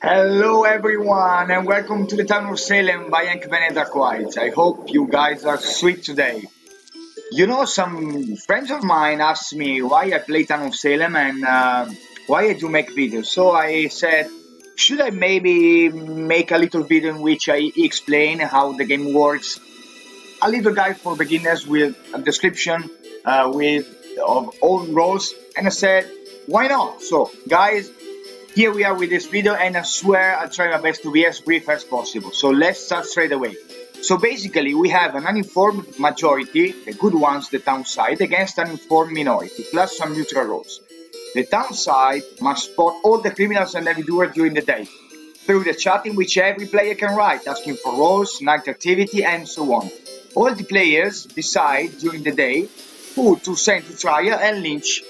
Hello everyone and welcome to the Town of Salem by Enkvene Darkwhite. I hope you guys are sweet today. Some friends of mine asked me why I play Town of Salem and why I do make videos. So I said, should I maybe make a little video in which I explain how the game works? A little guide for beginners with a description with of all roles. And I said, why not? So guys, here we are with this video, and I swear I'll try my best to be as brief as possible. So let's start straight away. So basically we have an uninformed majority, the good ones, the town side, against an informed minority, plus some neutral roles. The town side must spot all the criminals and evildoers during the day, through the chat in which every player can write, asking for roles, night activity, and so on. All the players decide during the day who to send to trial and lynch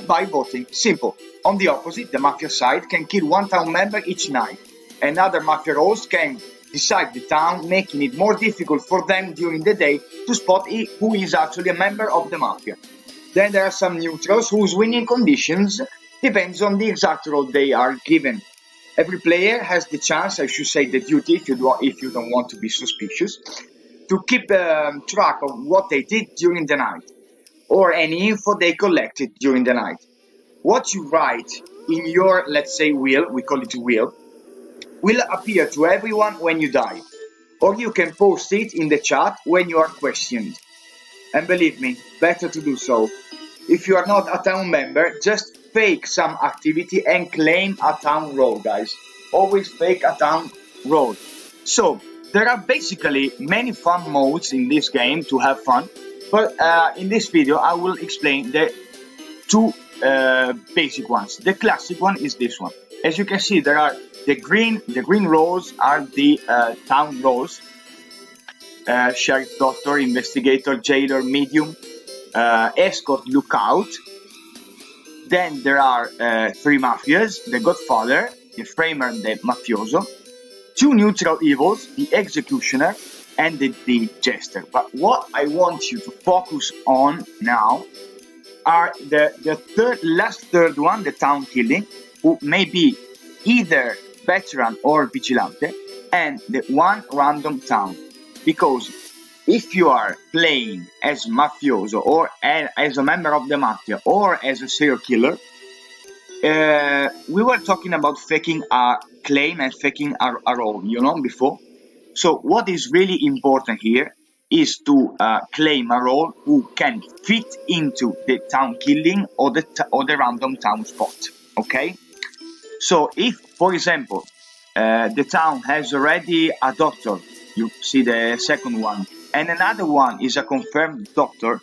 by voting. Simple. On the opposite, the Mafia side can kill one town member each night, and other Mafia roles can decide the town, making it more difficult for them during the day to spot who is actually a member of the Mafia. Then there are some neutrals whose winning conditions depends on the exact role they are given. Every player has the chance, I should say the duty, if you don't want to be suspicious, to keep track of what they did during the night, or any info they collected during the night. What you write in your, let's say, will, we call it will appear to everyone when you die, or you can post it in the chat when you are questioned. And believe me, better to do so. If you are not a town member, just fake some activity and claim a town role, guys. Always fake a town role. So, there are basically many fun modes in this game to have fun, but in this video I will explain the two basic ones. The classic one is this one. As you can see, there are the green roles are the town roles: sheriff, doctor, investigator, jailer, medium, escort, lookout. Then there are three mafias: the godfather, the framer, and the mafioso. Two neutral evils: the executioner and the jester. But what I want you to focus on now are the third one, the town killing, who may be either veteran or vigilante, and the one random town. Because if you are playing as mafioso or as a member of the mafia or as a serial killer, we were talking about faking a claim and faking a role, before. So what is really important here is to claim a role who can fit into the town killing or the random town spot. Okay. So if, for example, the town has already a doctor, you see the second one, and another one is a confirmed doctor,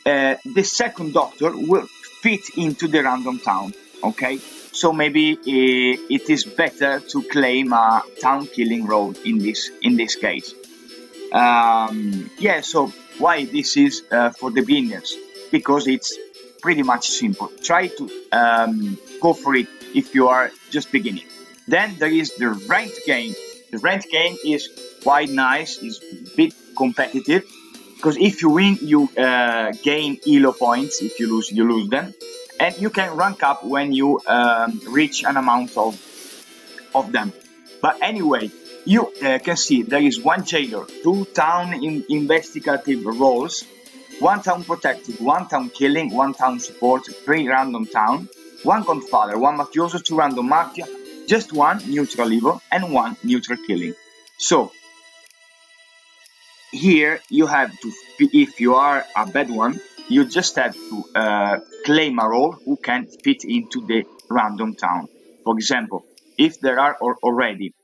the second doctor will fit into the random town. Okay, so maybe it is better to claim a town killing role in this case. So why this is for the beginners? Because it's pretty much simple. Try to go for it if you are just beginning. Then there is the ranked game. The ranked game is quite nice, is a bit competitive, because if you win, you gain elo points. If you lose, you lose them. And you can rank up when you reach an amount of them. But anyway, you can see there is one jailer, two town investigative roles, one town protective, one town killing, one town support, three random town, one godfather, one mafioso, two random mafia, just one neutral evil, and one neutral killing. So here you have to, if you are a bad one, you just have to claim a role who can fit into the random town. For example, if there are already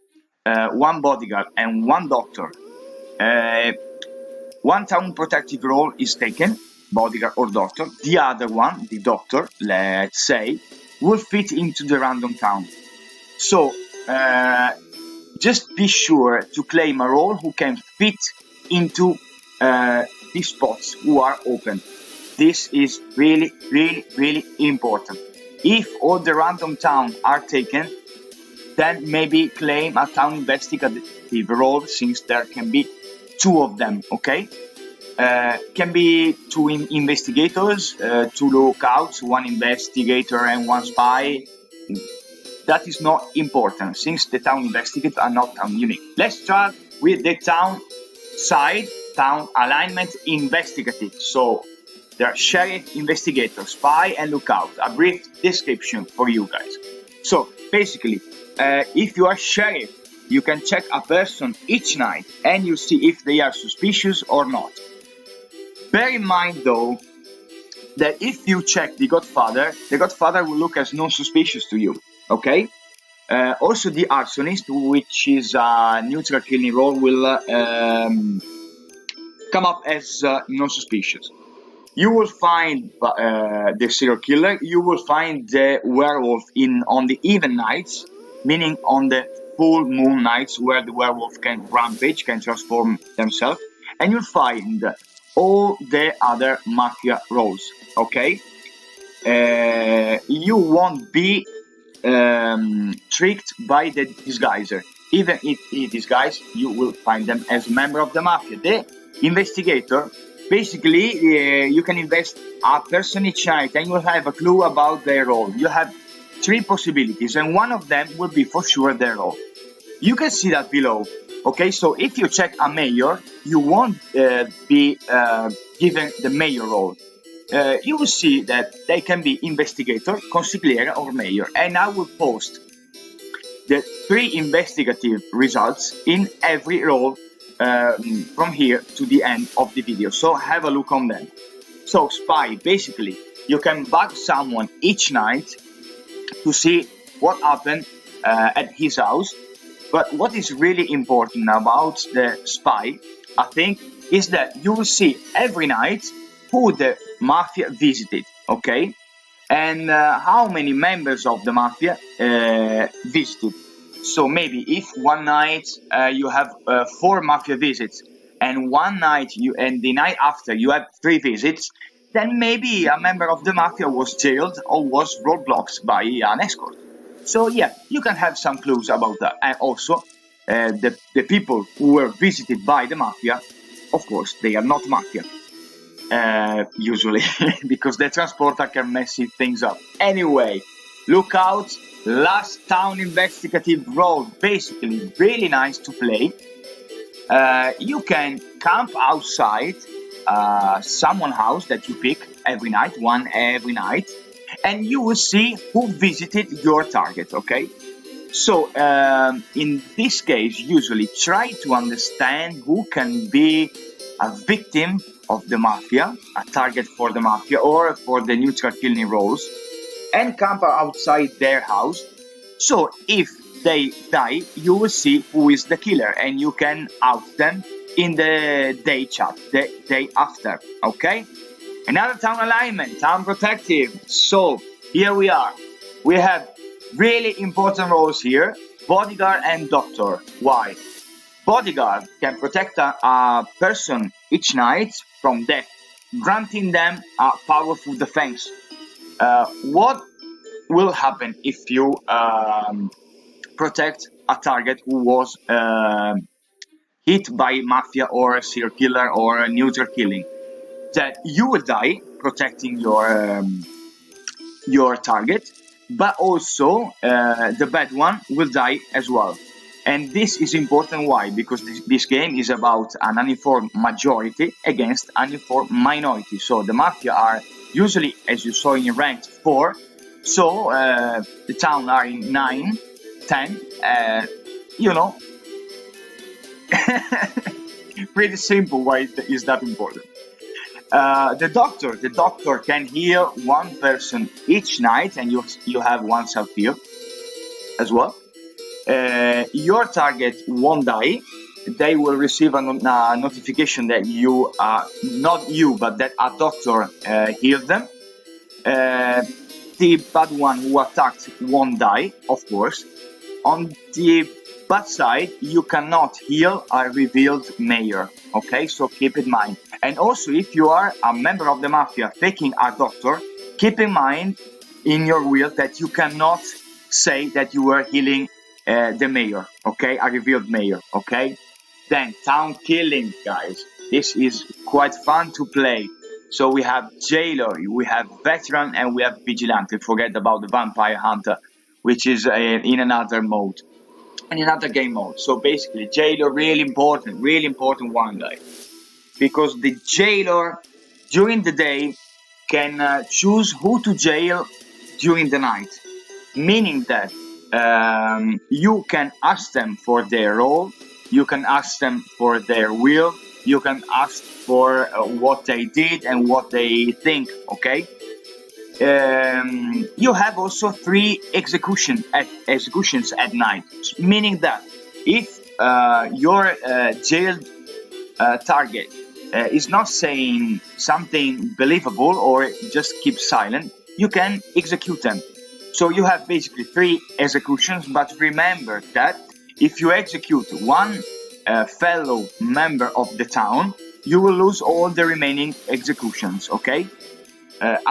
one bodyguard and one doctor, one town protective role is taken, bodyguard or doctor. The other one, the doctor, let's say, will fit into the random town. So just be sure to claim a role who can fit into these spots who are open. This is really, really, really important. If all the random towns are taken, then maybe claim a town investigative role, since there can be two of them, okay? Can be two investigators, two lookouts, one investigator and one spy. that is not important, since the town investigators are not town unique. Let's start with the town side, town alignment investigative. So there are sheriff, investigator, spy, and lookout. A brief description for you guys. So basically, if you are sheriff, you can check a person each night and you see if they are suspicious or not. Bear in mind though, that if you check the Godfather will look as non-suspicious to you, okay? Also the arsonist, which is a neutral killing role, will come up as non-suspicious. You will find the serial killer, you will find the werewolf on the even nights, meaning on the full moon nights where the werewolf can rampage, can transform themselves, and you'll find all the other mafia roles, okay? You won't be tricked by the disguiser. Even if he disguised, you will find them as a member of the mafia. The investigator, basically, you can invest a person each night and you'll have a clue about their role. You have 3 possibilities and one of them will be for sure their role. You can see that below. Okay, so if you check a mayor, you won't be given the mayor role. You will see that they can be investigator, consigliere, or mayor. And I will post the 3 investigative results in every role from here to the end of the video. So have a look on them. So spy, basically, you can bug someone each night to see what happened at his house. But what is really important about the spy, I think, is that you will see every night who the mafia visited, okay? And how many members of the mafia visited. So maybe if one night you have 4 mafia visits, and one night and the night after you have 3 visits, then maybe a member of the mafia was jailed or was roadblocked by an escort. So yeah, you can have some clues about that. And also, the people who were visited by the mafia, of course, they are not mafia. Usually, because the transporter can mess things up. Anyway, look out, last town investigative role. Basically, really nice to play. You can camp outside someone's house that you pick every night, one every night. And you will see who visited your target, okay? So, in this case, usually try to understand who can be a victim of the mafia, a target for the mafia or for the neutral killing roles, and camp outside their house. So, if they die, you will see who is the killer and you can out them in the day chat, the day after, okay? Another town alignment, town protective. So here we are. We have really important roles here, bodyguard and doctor. Why? Bodyguard can protect a person each night from death, granting them a powerful defense. What will happen if you protect a target who was hit by mafia or a serial killer or a neutral killing? That you will die protecting your target, but also the bad one will die as well. And this is important. Why? Because this game is about an uninformed majority against uninformed minority. So the mafia are usually, as you saw in ranked 4, so the town are in 9, 10, you know. Pretty simple. Why is that important? The doctor can heal one person each night, and you have one self-heal as well. Your target won't die. They will receive a notification that you not you, but that a doctor healed them. The bad one who attacked won't die, of course. On the bad side, you cannot heal a revealed mayor, okay? So keep in mind. And also, if you are a member of the mafia taking a doctor, keep in mind in your will that you cannot say that you were healing the mayor, okay? A revealed mayor, okay? Then, town killing, guys. This is quite fun to play. So we have jailer, we have veteran, and we have vigilante. Forget about the vampire hunter. which is in another mode, in another game mode. So basically, jailer really important one, guys, because the jailer during the day can choose who to jail during the night, meaning that you can ask them for their role, you can ask them for their will, you can ask for what they did and what they think, okay? You have also 3 executions at night, meaning that if your jailed target is not saying something believable or just keep silent, you can execute them. So you have basically 3 executions, but remember that if you execute one fellow member of the town, you will lose all the remaining executions, okay?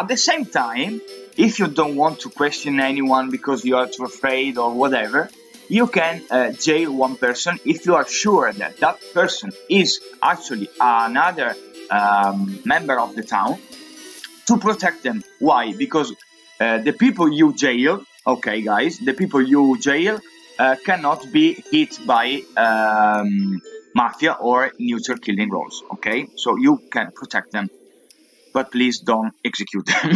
At the same time, if you don't want to question anyone because you are too afraid or whatever, you can jail one person if you are sure that that person is actually another member of the town, to protect them. Why? Because the people you jail, okay guys, the people you jail cannot be hit by Mafia or neutral killing roles, okay? So you can protect them, but please don't execute them.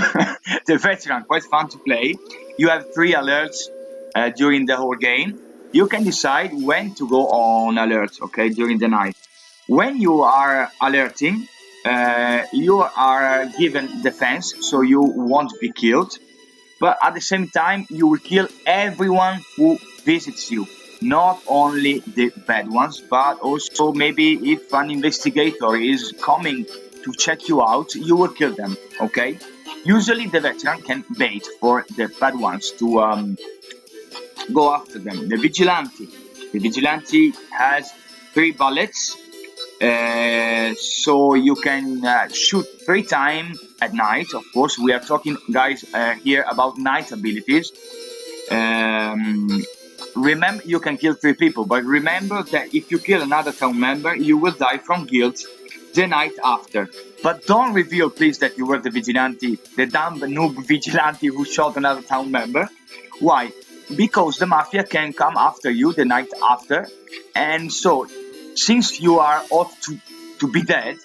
The veteran, quite fun to play. You have 3 alerts during the whole game. You can decide when to go on alert, okay, during the night. When you are alerting, you are given defense, so you won't be killed. But at the same time, you will kill everyone who visits you. Not only the bad ones, but also maybe if an investigator is coming to check you out, you will kill them, okay? Usually the veteran can bait for the bad ones to go after them. The vigilante has 3 bullets, so you can shoot 3 times at night. Of course, we are talking, guys, here about night abilities. Remember, you can kill 3 people, but remember that if you kill another town member, you will die from guilt the night after. But don't reveal, please, that you were the vigilante, the dumb noob vigilante who shot another town member. Why? Because the Mafia can come after you the night after, and so since you are ought to be dead,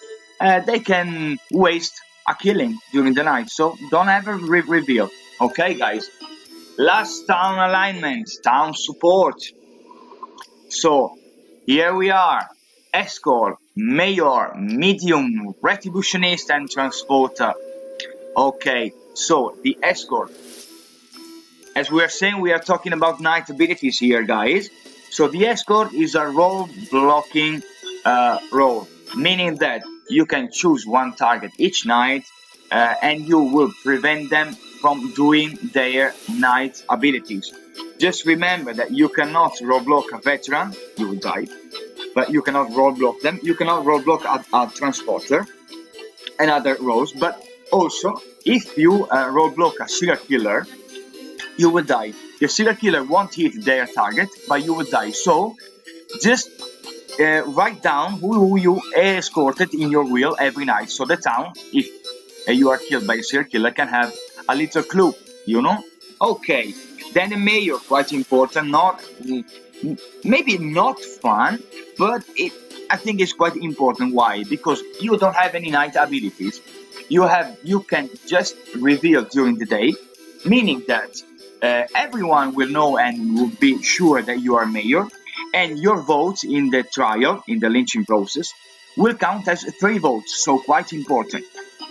they can waste a killing during the night. So don't ever reveal, okay guys? Last town alignment, town support. So here we are: escort, mayor, medium, retributionist, and transporter. Okay, so the escort. As we are saying, we are talking about night abilities here, guys. So the escort is a role blocking role, meaning that you can choose one target each night, and you will prevent them from doing their night abilities. Just remember that you cannot roadblock a veteran, you will die, but you cannot roadblock them. You cannot roadblock a transporter and other roles, but also if you roadblock a serial killer, you will die. The serial killer won't hit their target, but you will die. So just write down who you escorted in your will every night. So the town, if you are killed by a serial killer, can have a little clue, you know? Okay, then the mayor, quite important, not maybe not fun, but I think it's quite important. Why? Because you don't have any night abilities. You can just reveal during the day, meaning that everyone will know and will be sure that you are mayor, and your votes in the trial, in the lynching process, will count as 3 votes, so quite important.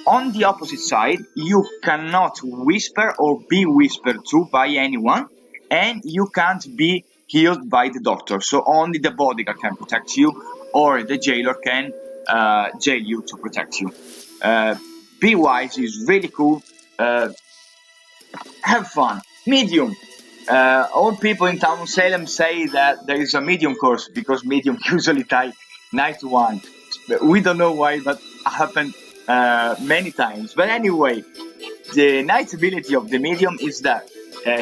On the opposite side, you cannot whisper or be whispered to by anyone, and you can't be killed by the doctor, so only the bodyguard can protect you, or the jailer can jail you to protect you. Be wise is really cool. Have fun. Medium. All people in Town of Salem say that there is a medium course because medium usually die night 1. We don't know why, but happened many times. But anyway, the night ability of the medium is that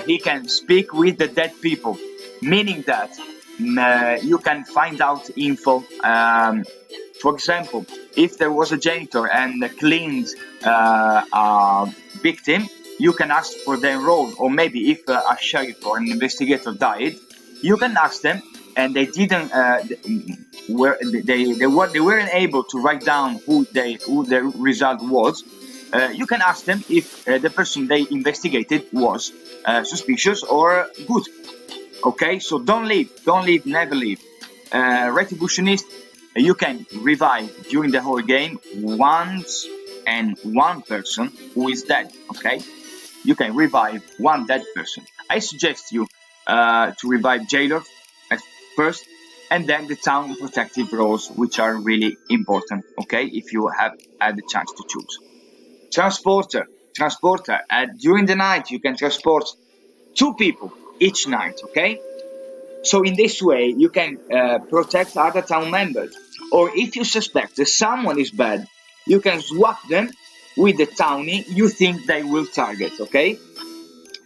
he can speak with the dead people, meaning that you can find out info. For example, if there was a janitor and cleaned a victim, you can ask for their role, or maybe if a sheriff or an investigator died, you can ask them, and they didn't they weren't able to write down who their result was. You can ask them if the person they investigated was suspicious or good. Okay, so don't leave, never leave. Retributionist, you can revive during the whole game once and one person who is dead. Okay, you can revive one dead person. I suggest you to revive jailer at first, and then the town protective roles, which are really important. Okay, if you have had the chance to choose. Transporter. During the night, you can transport 2 people each night. Okay. So in this way, you can protect other town members. Or if you suspect that someone is bad, you can swap them with the townie you think they will target, okay?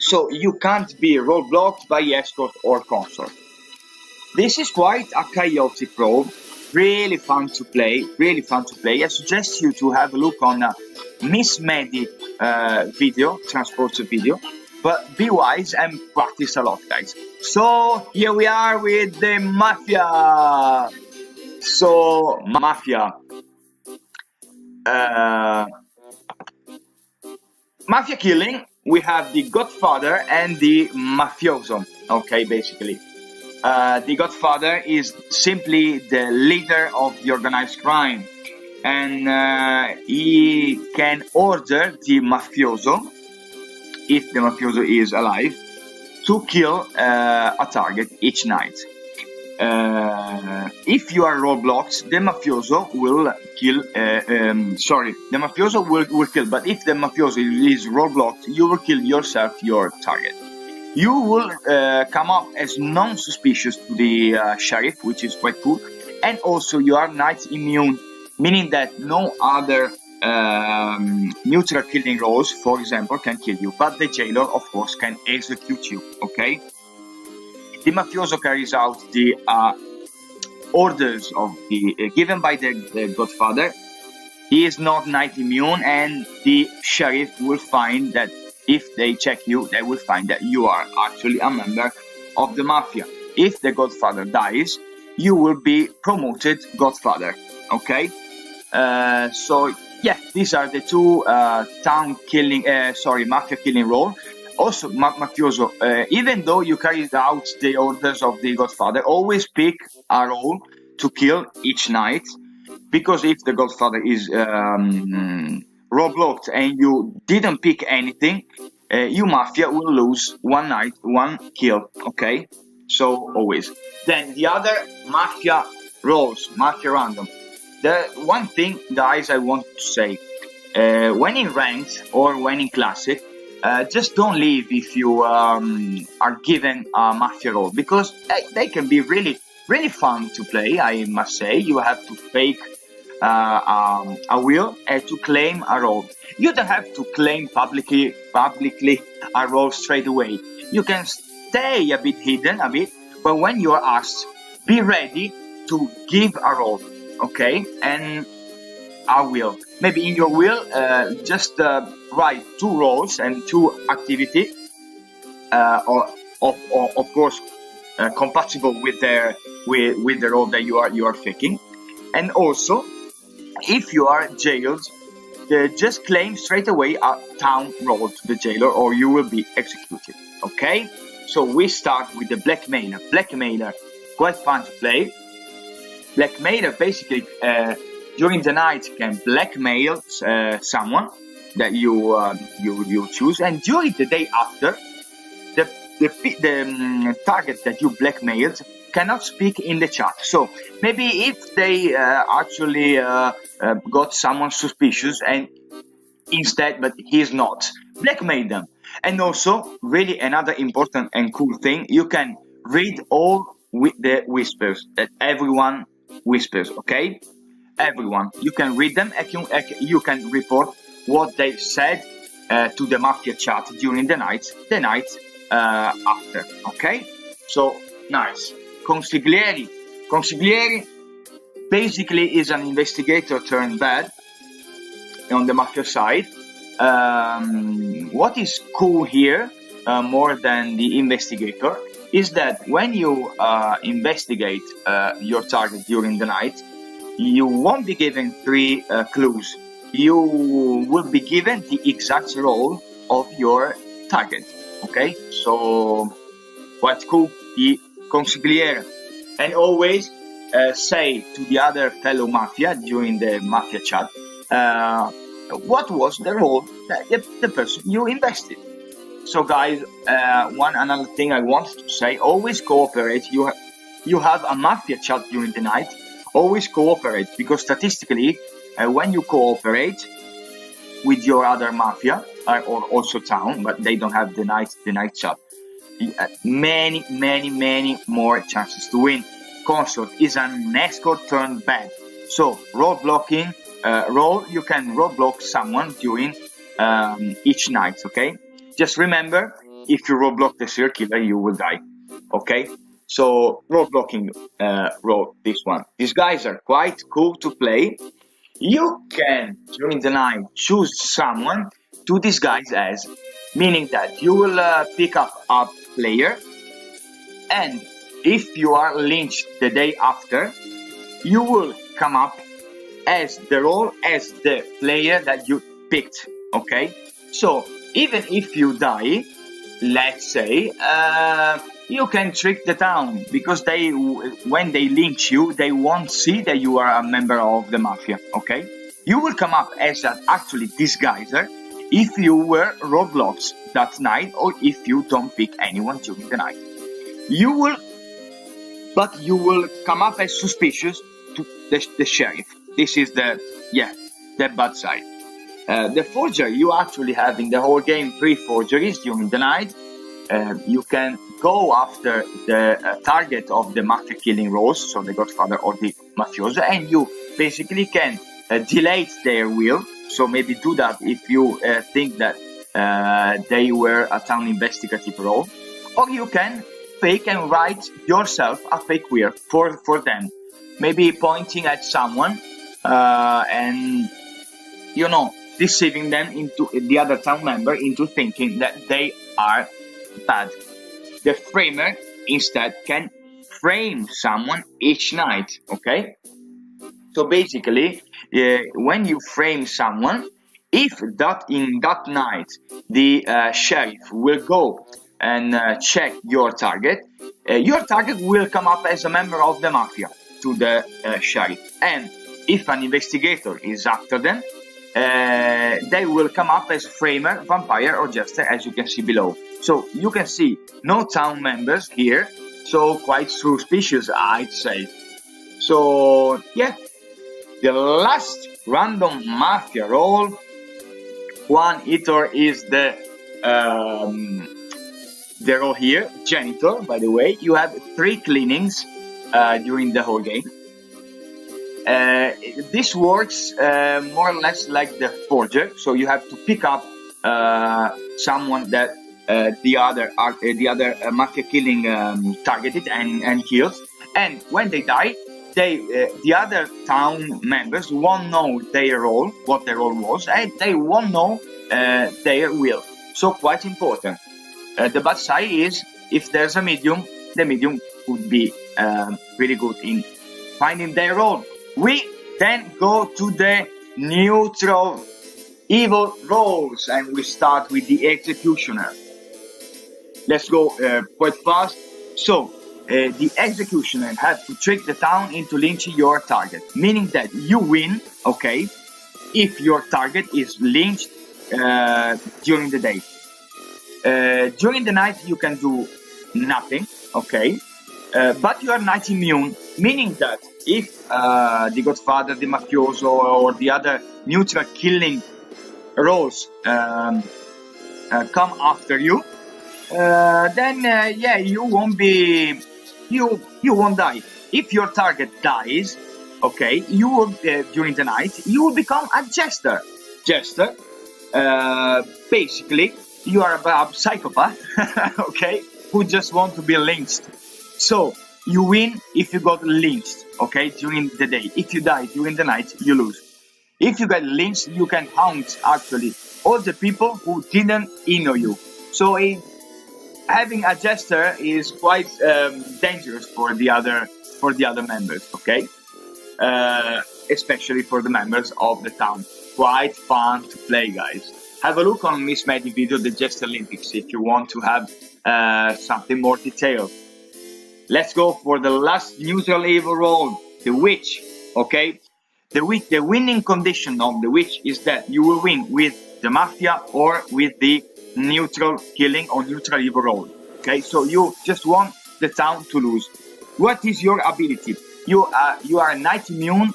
So you can't be roadblocked by escort or consort. This is quite a chaotic role, really fun to play. I suggest you to have a look on Miss Medi video, transporter video. But be wise and practice a lot, guys. So here we are with the Mafia. So Mafia. Mafia killing. We have the Godfather and the Mafioso. Okay, basically. The Godfather is simply the leader of the organized crime. And he can order the Mafioso, if the mafioso is alive, to kill a target each night. If you are roadblocked, the mafioso will kill. The mafioso will kill. But if the mafioso is roadblocked, you will kill yourself, your target. You will come up as non-suspicious to the sheriff, which is quite cool. And also you are night immune, meaning that no other neutral killing roles, for example, can kill you, but the jailer, of course, can execute you. Okay, the mafioso carries out the orders of the given by the Godfather. He is not night immune, and the sheriff will find that if they check you, they will find that you are actually a member of the mafia. If the Godfather dies, you will be promoted Godfather. Okay, so yeah, these are the 2 mafia killing role. Also, mafioso, even though you carried out the orders of the Godfather, always pick a role to kill each night, because if the Godfather is roadblocked and you didn't pick anything, you mafia will lose one night, 1 kill. Okay, so always. Then the other mafia roles, mafia random. The one thing, guys, I want to say, when in ranked or when in classic, just don't leave if you are given a mafia role, because they can be really fun to play. I must say, you have to fake a will to claim a role. You don't have to claim publicly a role straight away. You can stay a bit hidden, but when you are asked, be ready to give a role. Okay, and I will. Maybe in your will, just write 2 roles and 2 activity, or of course compatible with the role that you are faking. And also, if you are jailed, just claim straight away a town role to the jailer, or you will be executed. Okay, so we start with the blackmailer. Blackmailer, quite fun to play. Blackmailer basically during the night can blackmail someone that you choose, and during the day after, the target that you blackmailed cannot speak in the chat. So maybe if they actually got someone suspicious and instead, but he's not, blackmail them. And also, really another important and cool thing, you can read all with the whispers that everyone whispers. Okay, everyone, you can read them, you can report what they said to the mafia chat during the night after. Okay, so nice. Consigliere basically is an investigator turned bad on the mafia side. what is cool here, more than the investigator, is that when you investigate your target during the night, you won't be given 3 clues. You will be given the exact role of your target. Okay, so quite cool, the consigliere. And always say to the other fellow Mafia during the Mafia chat, what was the role that the person you invested. So guys, another thing I wanted to say, always cooperate. You have a Mafia chat during the night, always cooperate, because statistically, when you cooperate with your other Mafia, or also Town, but they don't have the night chat, many more chances to win. Consort is an escort turned bad. So roadblocking, you can roadblock someone during each night, okay? Just remember, if you roadblock the serial killer, you will die, okay? So roadblocking, this one. These guys are quite cool to play. You can, during the night, choose someone to disguise as, meaning that you will pick up a player, and if you are lynched the day after, you will come up as the role as the player that you picked, okay? So even if you die, let's say, you can trick the town, because when they lynch you, they won't see that you are a member of the Mafia, okay? You will come up as an actually disguiser if you were roadblocks that night, or if you don't pick anyone during the night. You will come up as suspicious to the sheriff. This is the bad side. The forger, you actually have in the whole game 3 forgeries during the night. You can go after the target of the Mafia killing roles, so the Godfather or the Mafioso, and you basically can delete their will. So maybe do that if you think that they were a town investigative role, or you can fake and write yourself a fake will for them, maybe pointing at someone and deceiving them into the other town member into thinking that they are bad. The framer instead can frame someone each night, okay? So basically, when you frame someone, if in that night the sheriff will go and check your target will come up as a member of the Mafia to the sheriff. And if an investigator is after them, they will come up as framer, vampire, or jester, as you can see below. So you can see no town members here, so quite suspicious, I'd say. So yeah, the last random Mafia role, Juan Hitor is the role here, janitor. By the way, you have 3 cleanings during the whole game. This works more or less like the forger, so you have to pick up someone that the other Mafia killing targeted and killed, and when they die, the other town members won't know their role, what their role was, and they won't know their will. So quite important. The bad side is, if there's a medium, the medium would be really good in finding their role. We then go to the neutral evil roles, and we start with the executioner. Let's go quite fast. So the executioner has to trick the town into lynching your target, meaning that you win, okay, if your target is lynched during the day. During the night you can do nothing, okay, but you are night immune, meaning that if the Godfather, the Mafioso, or the other neutral killing roles come after you, then you won't be, you won't die. If your target dies, okay, you will during the night you will become a jester. Basically, you are a psychopath, okay, who just want to be lynched. So you win if you got lynched, okay, during the day. If you die during the night, you lose. If you get lynched, you can haunt actually all the people who didn't know you. So having a jester is quite dangerous for the other members. Okay, especially for the members of the town. Quite fun to play, guys. Have a look on Miss Maddie video, the Jester Olympics, if you want to have something more detailed. Let's go for the last neutral evil role, the witch. Okay, the winning condition of the witch is that you will win with the Mafia or with the neutral killing or neutral evil role. Okay, so you just want the town to lose. What is your ability? You are night immune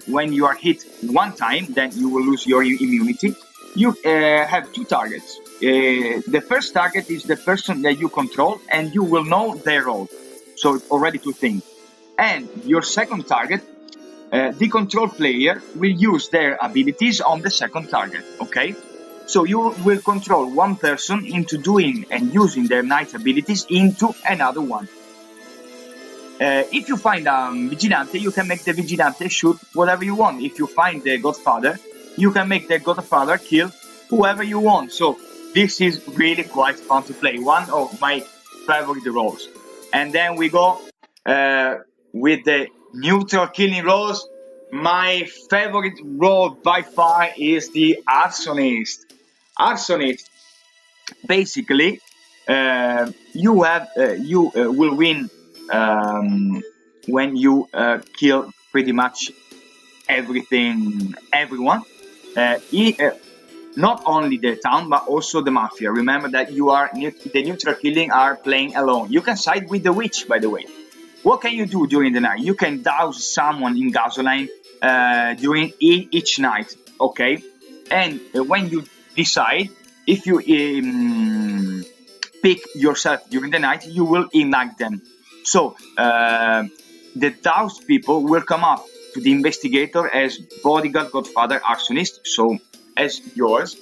when you are hit one time, then you will lose your immunity. You have two targets. The first target is the person that you control, and you will know their role. So it's already two things. And your second target, the control player will use their abilities on the second target. Okay, so you will control one person into doing and using their night abilities into another one. If you find a Vigilante, you can make the Vigilante shoot whatever you want. If you find the Godfather, you can make the Godfather kill whoever you want. So this is really quite fun to play. One of my favorite roles. And then we go with the neutral killing roles. My favorite role by far is the Arsonist. Arsonist, basically, you will win when you kill pretty much everyone. Not only the town, but also the Mafia. Remember that the neutral killing are playing alone. You can side with the witch, by the way. What can you do during the night? You can douse someone in gasoline during each night, okay? And when you decide, if you pick yourself during the night, you will ignite them. So the doused people will come up to the investigator as bodyguard, godfather, arsonist. So as yours,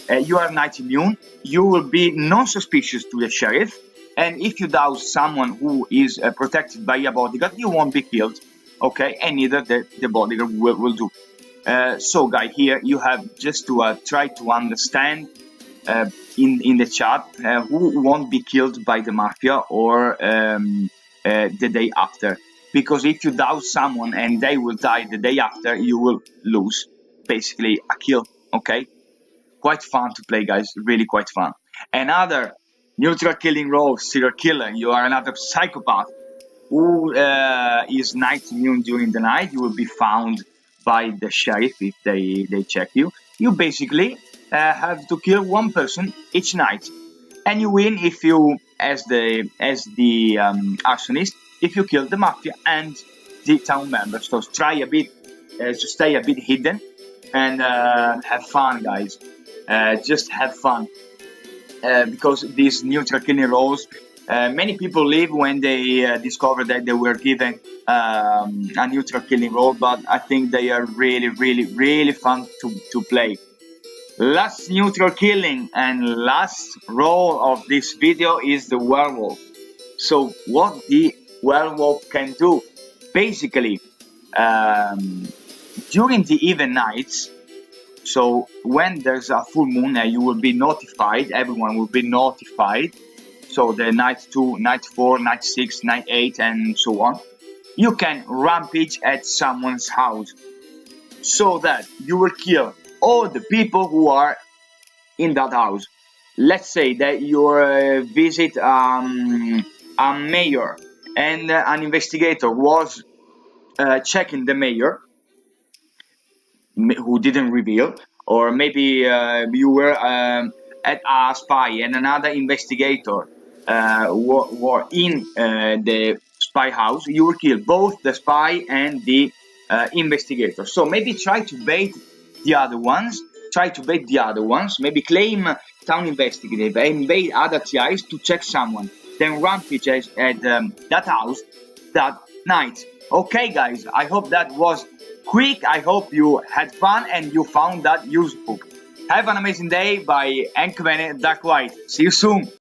you are night immune. You will be non-suspicious to the sheriff. And if you douse someone who is protected by a bodyguard, you won't be killed. Okay, and neither the bodyguard will do. So, guys, here you have just to try to understand in the chat who won't be killed by the Mafia or the day after. Because if you douse someone and they will die the day after, you will lose basically a kill. Okay, quite fun to play, guys. Really quite fun. Another neutral killing role, serial killer. You are another psychopath who is night immune during the night. You will be found by the sheriff if they check you. You basically have to kill one person each night, and you win if you, as the arsonist, if you kill the Mafia and the town members. So try a bit to stay a bit hidden and have fun, guys. Just have fun. Because these neutral killing roles, many people leave when they discover that they were given a neutral killing role, but I think they are really fun to play. Last neutral killing and last role of this video is the werewolf. So what the werewolf can do, basically, during the even nights. So when there's a full moon, you will be notified, everyone will be notified. So the night 2, night 4, night 6, night 8 and so on. You can rampage at someone's house so that you will kill all the people who are in that house. Let's say that you visit a mayor and an investigator was checking the mayor, who didn't reveal, or maybe you were at a spy and another investigator were in the spy house. You will kill both the spy and the investigator. So maybe try to bait the other ones. Maybe claim town investigative and bait other TIs to check someone. Then rampage at that house that night. Okay, guys, I hope that was quick. I hope you had fun and you found that useful. Have an amazing day by Enkvene Darkwhite. See you soon.